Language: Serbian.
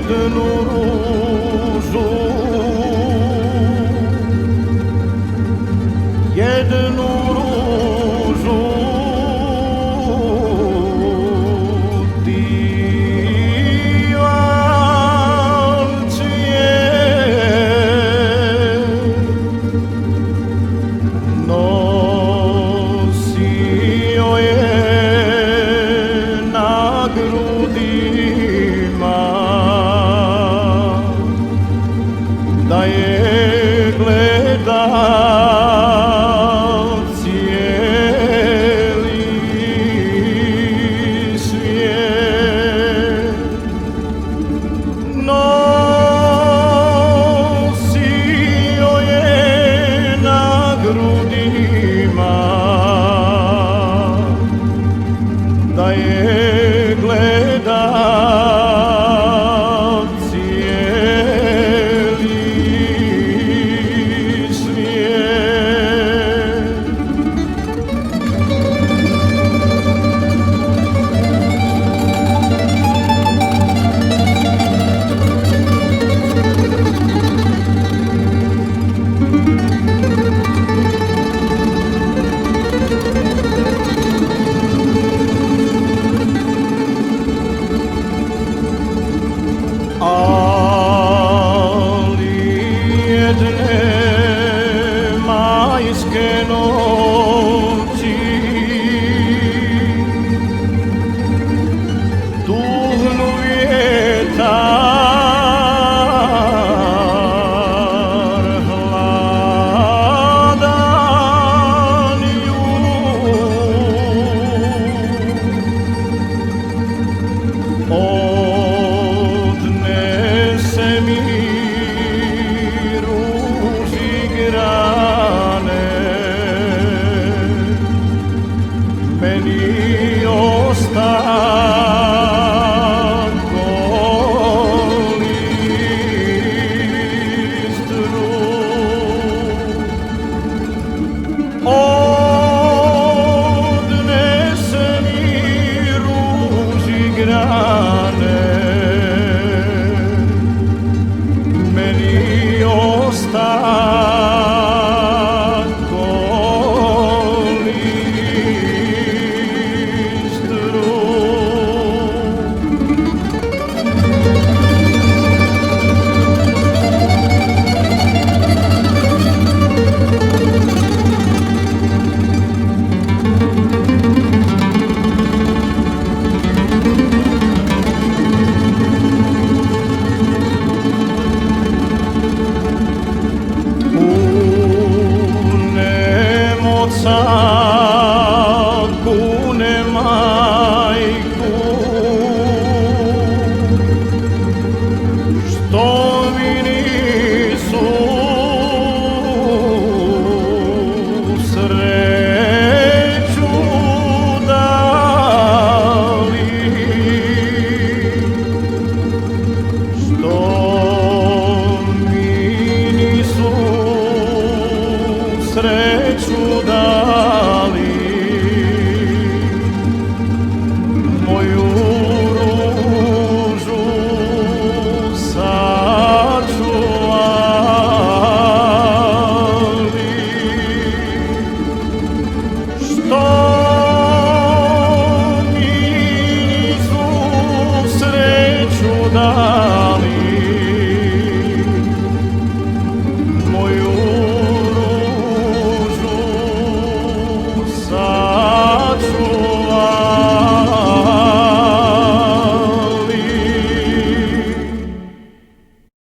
jednu ružu, jednu ružu divan cvijet nosio je na grudima, da je gledao cijeli svijet. Nosio je na grudima, da je gledao cijeli svijet. Ali jedne majske noći tuhnu vjetar hladan jug, odnese mi ruži grane, meni osta list drug. Odnese mi ruži grane, meni osta list drug. Kune majku, što mi nisu sreću dali, što mi nisu sreću